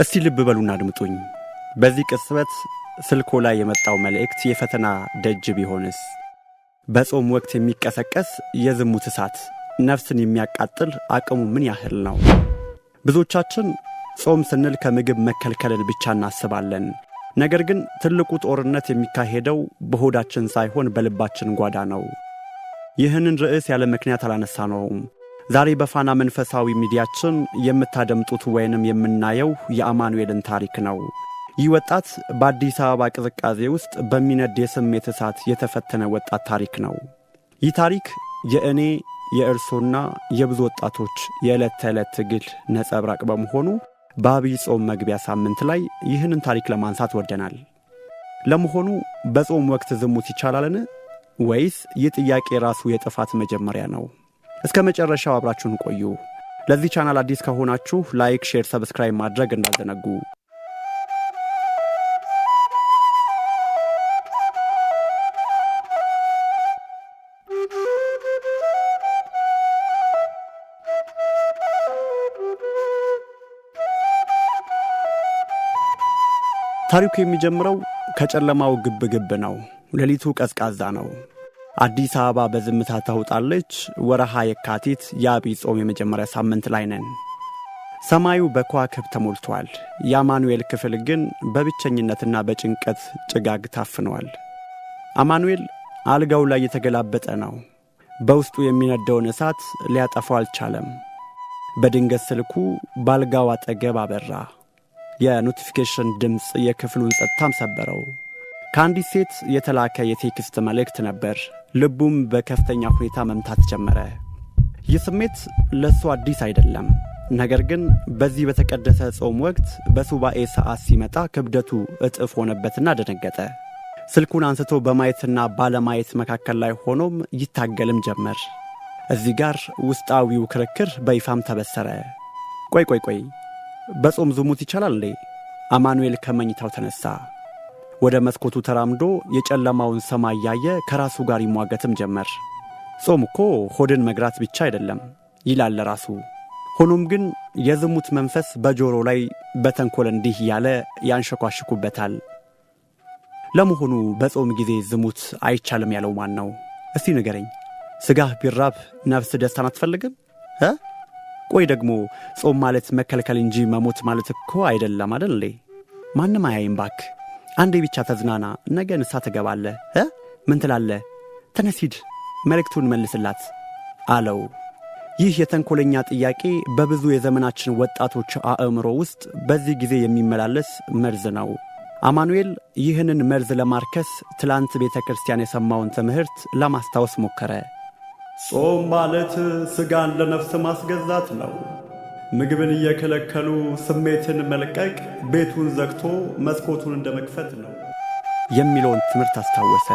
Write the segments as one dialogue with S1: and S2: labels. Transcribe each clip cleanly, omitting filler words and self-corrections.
S1: እስቲ ልብ በሉና አድምጡኝ። በዚህ ቅጽበት ስልኮ ላይ የመጣው መልእክት የፈተና ደጅ ቢሆንስ? በጾም ወቅት የሚቀሰቀስ የዝሙት እሳት ነፍስን የሚያቃጥል አቅሙ ምን ያህል ነው? ብዙዎቻችን ጾም ስንል ከምግብ መከልከልን ብቻ እናስባለን። ነገር ግን ትልቁ ጦርነት የሚካሄደው በሆዳችን ሳይሆን በልባችን ጓዳ ነው። ይህንን ርዕስ ያለ ምክንያት አላነሳነውም። ዛሬ በፋና መንፈሳዊ ሚዲያችን የምታደምጡት ወይንም የምናየው የአማኑኤልን ታሪክ ነው። ይህ ወጣት በአዲስ አበባ ቅዝቃዜ ውስጥ በሚነድ የስሜት እሳት የተፈተነ ወጣት ታሪክ ነው። ይህ ታሪክ የእኔ የእርሶና የብዙ ወጣቶች የዕለት ተዕለት ትግል ነጸብራቅ በመሆኑ በአብይ ጾም መግቢያ ሳምንት ላይ ይህንን ታሪክ ለማንሳት ወደናል። ለመሆኑ በጾም ወቅት ዝሙት ይቻላልን? ወይስ ይህ ጥያቄ ራሱ የጥፋት መጀመሪያ ነው? እስከ መጨረሻው አብራችሁን ቆዩ። ለዚህ ቻናል አዲስ ከሆናችሁ ላይክ፣ ሼር፣ ሰብስክራይብ ማድረግ እንዳትዘነጉ። ታሪኩ የሚጀምረው ከጨለማው ግብ ነው። ሌሊቱ ቀዝቃዛ ነው። አዲስ አበባ በዝምታ ተውጣለች። ወረሃ የካቲት የአብይ ጾም የመጀመሪያ ሳምንት ላይ ነን። ሰማዩ በከዋክብት ተሞልቷል። የአማኑኤል ክፍል ግን በብቸኝነትና በጭንቀት ጭጋግ ታፍኗል። አማኑኤል አልጋው ላይ የተገላበጠ ነው። በውስጡ የሚነደውን እሳት ሊያጠፋው አልቻለም። በድንገት ስልኩ ባልጋው አጠገብ አበራ። የኖቲፊኬሽን ድምፅ የክፍሉን ጸጥታም ሰበረው። ከአንዲት ሴት የተላከ የቴክስት መልእክት ነበር። ልቡም በከፍተኛ ሁኔታ መምታት ጀመረ። ይህ ስሜት ለእሱ አዲስ አይደለም። ነገር ግን በዚህ በተቀደሰ ጾም ወቅት በሱባኤ ሰዓት ሲመጣ ክብደቱ እጥፍ ሆነበትና ደነገጠ። ስልኩን አንስቶ በማየትና ባለማየት መካከል ላይ ሆኖም ይታገልም ጀመር። እዚህ ጋር ውስጣዊው ክርክር በይፋም ተበሰረ። ቆይ በጾም ዝሙት ይቻላል እንዴ? አማኑኤል ከመኝታው ተነሳ። ወደ መስኮቱ ተራምዶ የጨለማውን ሰማይ ያየ ከራሱ ጋር ይሟገትም ጀመር። ጾም እኮ ሆድን መግራት ብቻ አይደለም ይላል ራሱ። ሆኖም ግን የዝሙት መንፈስ በጆሮ ላይ በተንኮል እንዲህ ያለ ያንሸኳሽኩበታል። ለመሆኑ በጾም ጊዜ ዝሙት አይቻልም ያለው ማን ነው? እስቲ ንገረኝ። ስጋህ ቢራብ ነፍስ ደስታን አትፈልግም? ቆይ ደግሞ ጾም ማለት መከልከል እንጂ መሞት ማለት እኮ አይደለም አይደል? ማንም አያይም ባክ። አንዴ ብቻ ተዝናና፣ ነገ ንስሐ ትገባለህ። ምን ትላለህ? ተነስ ሂድ፣ መልእክቱን መልስላት አለው። ይህ የተንኮለኛ ጥያቄ በብዙ የዘመናችን ወጣቶች አእምሮ ውስጥ በዚህ ጊዜ የሚመላለስ መርዝ ነው። አማኑኤል ይህንን መርዝ ለማርከስ ትላንት ቤተ ክርስቲያን የሰማውን ትምህርት ለማስታወስ ሞከረ። ጾም ማለት ሥጋን ለነፍስ ማስገዛት ነው። ምግብን እየከለከሉ ስሜትን መልቀቅ ቤቱን ዘግቶ መስኮቱን እንደ መክፈት ነው የሚለውን ትምህርት አስታወሰ።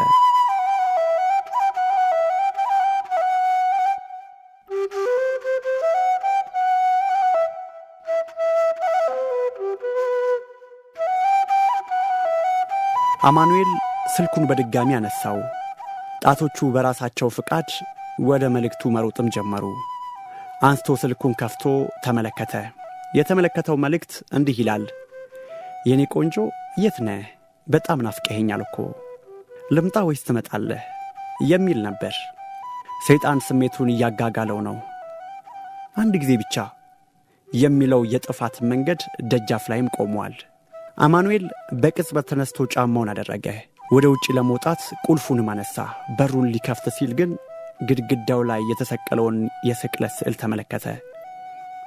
S1: አማኑኤል ስልኩን በድጋሚ አነሳው። ጣቶቹ በራሳቸው ፍቃድ ወደ መልእክቱ መሮጥም ጀመሩ። አንስቶ ስልኩን ከፍቶ ተመለከተ። የተመለከተው መልእክት እንዲህ ይላል። የኔ ቆንጆ የት ነህ? በጣም ናፍቀኸኛል እኮ። ልምጣ ወይስ ትመጣለህ? የሚል ነበር። ሰይጣን ስሜቱን እያጋጋለው ነው። አንድ ጊዜ ብቻ የሚለው የጥፋት መንገድ ደጃፍ ላይም ቆሟል። አማኑኤል በቅጽበት ተነስቶ ጫማውን አደረገ። ወደ ውጪ ለመውጣት ቁልፉንም አነሳ። በሩን ሊከፍት ሲል ግን ግድግዳው ላይ የተሰቀለውን የስቅለት ስዕል ተመለከተ።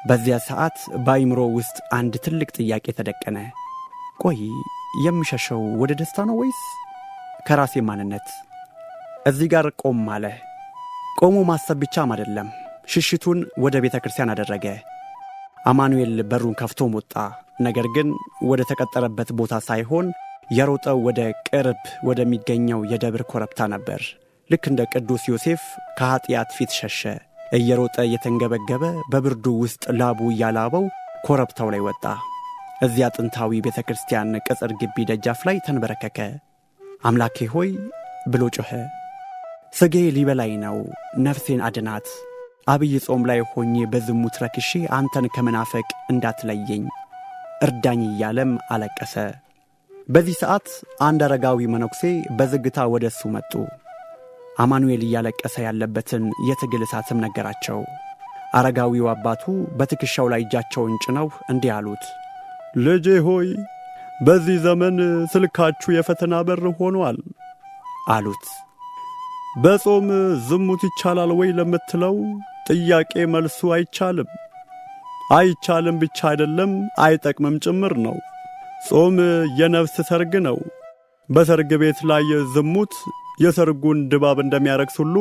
S1: በዚያ ሰዓት በአይምሮ ውስጥ አንድ ትልቅ ጥያቄ ተደቀነ። ቆይ የሚሸሸው ወደ ደስታ ነው ወይስ ከራሴ ማንነት? እዚህ ጋር ቆም አለ። ቆሞ ማሰብ ብቻም አይደለም፣ ሽሽቱን ወደ ቤተ ክርስቲያን አደረገ። አማኑኤል በሩን ከፍቶ ወጣ። ነገር ግን ወደ ተቀጠረበት ቦታ ሳይሆን የሮጠው ወደ ቅርብ ወደሚገኘው የደብር ኮረብታ ነበር። ልክ እንደ ቅዱስ ዮሴፍ ከኃጢአት ፊት ሸሸ። እየሮጠ እየተንገበገበ በብርዱ ውስጥ ላቡ እያላበው ኮረብታው ላይ ወጣ። እዚያ ጥንታዊ ቤተ ክርስቲያን ቅጽር ግቢ ደጃፍ ላይ ተንበረከከ። አምላኬ ሆይ ብሎ ጮኸ። ሥጋዬ ሊበላኝ ነው፣ ነፍሴን አድናት። አብይ ጾም ላይ ሆኜ በዝሙት ረክሼ አንተን ከመናፈቅ እንዳትለየኝ እርዳኝ እያለም አለቀሰ። በዚህ ሰዓት አንድ አረጋዊ መነኩሴ በዝግታ ወደሱ መጡ። አማኑኤል እያለቀሰ ያለበትን የትግል እሳትም ነገራቸው። አረጋዊው አባቱ በትከሻው ላይ እጃቸውን ጭነው እንዲህ አሉት፣ ልጄ ሆይ በዚህ ዘመን ስልካችሁ የፈተና በር ሆኗል አሉት። በጾም ዝሙት ይቻላል ወይ ለምትለው ጥያቄ መልሱ አይቻልም ብቻ አይደለም አይጠቅምም ጭምር ነው። ጾም የነፍስ ሰርግ ነው። በሰርግ ቤት ላይ ዝሙት የሰርጉን ድባብ እንደሚያረክስ ሁሉ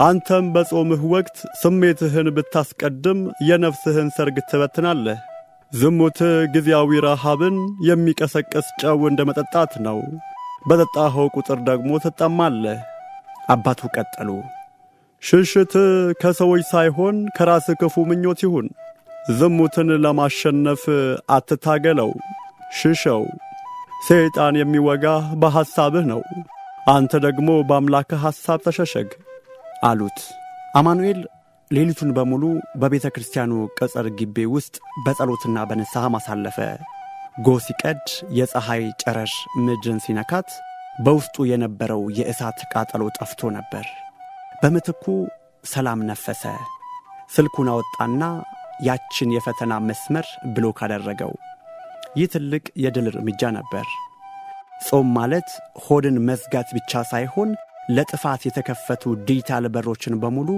S1: አንተም በጾምህ ወቅት ስሜትህን ብታስቀድም የነፍስህን ሰርግ ትበትናለህ። ዝሙት ጊዜያዊ ረሃብን የሚቀሰቅስ ጨው እንደመጠጣት ነው። በጠጣኸው ቁጥር ደግሞ ትጠማለህ። አባቱ ቀጠሉ፣ ሽሽት ከሰዎች ሳይሆን ከራስ ክፉ ምኞት ይሁን። ዝሙትን ለማሸነፍ አትታገለው፣ ሽሸው። ሰይጣን የሚወጋህ በሐሳብህ ነው። አንተ ደግሞ በአምላክህ ሐሳብ ተሸሸግ አሉት። አማኑኤል ሌሊቱን በሙሉ በቤተ ክርስቲያኑ ቅጽር ግቢ ውስጥ በጸሎትና በንስሐ ማሳለፈ። ጎህ ሲቀድ የፀሐይ ጨረር ምድርን ሲነካት በውስጡ የነበረው የእሳት ቃጠሎ ጠፍቶ ነበር። በምትኩ ሰላም ነፈሰ። ስልኩን አወጣና ያችን የፈተና መስመር ብሎክ አደረገው። ይህ ትልቅ የድል እርምጃ ነበር። ጾም ማለት ሆድን መዝጋት ብቻ ሳይሆን ለጥፋት የተከፈቱ ዲጂታል በሮችን በሙሉ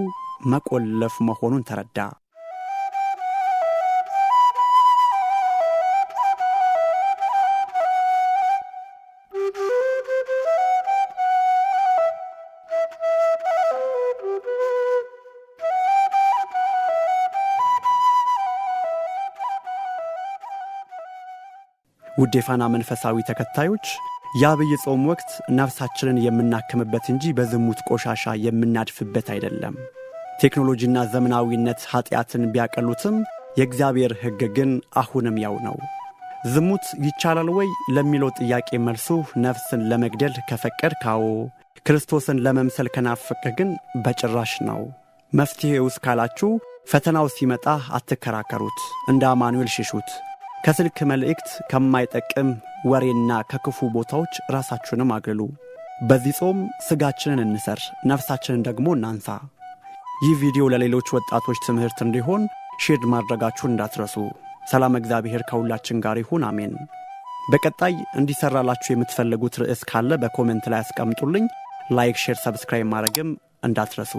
S1: መቆለፍ መሆኑን ተረዳ። ውድ የፋና መንፈሳዊ ተከታዮች፣ የአብይ ጾም ወቅት ነፍሳችንን የምናክምበት እንጂ በዝሙት ቆሻሻ የምናድፍበት አይደለም። ቴክኖሎጂና ዘመናዊነት ኃጢአትን ቢያቀሉትም የእግዚአብሔር ሕግ ግን አሁንም ያው ነው። ዝሙት ይቻላል ወይ ለሚለው ጥያቄ መልሱ ነፍስን ለመግደል ከፈቀድካው፣ ክርስቶስን ለመምሰል ከናፈቀ ግን በጭራሽ ነው። መፍትሄው እስካላችሁ ፈተናው ሲመጣ አትከራከሩት፣ እንደ አማኑኤል ሽሹት። ከስልክ መልእክት ከማይጠቅም ወሬና ከክፉ ቦታዎች ራሳችሁንም አግልሉ። በዚህ ጾም ስጋችንን እንሰር፣ ነፍሳችንን ደግሞ እናንሳ። ይህ ቪዲዮ ለሌሎች ወጣቶች ትምህርት እንዲሆን ሼር ማድረጋችሁን እንዳትረሱ። ሰላም እግዚአብሔር ከሁላችን ጋር ይሁን፣ አሜን። በቀጣይ እንዲሰራላችሁ የምትፈልጉት ርዕስ ካለ በኮሜንት ላይ አስቀምጡልኝ። ላይክ፣ ሼር፣ ሰብስክራይብ ማድረግም እንዳትረሱ።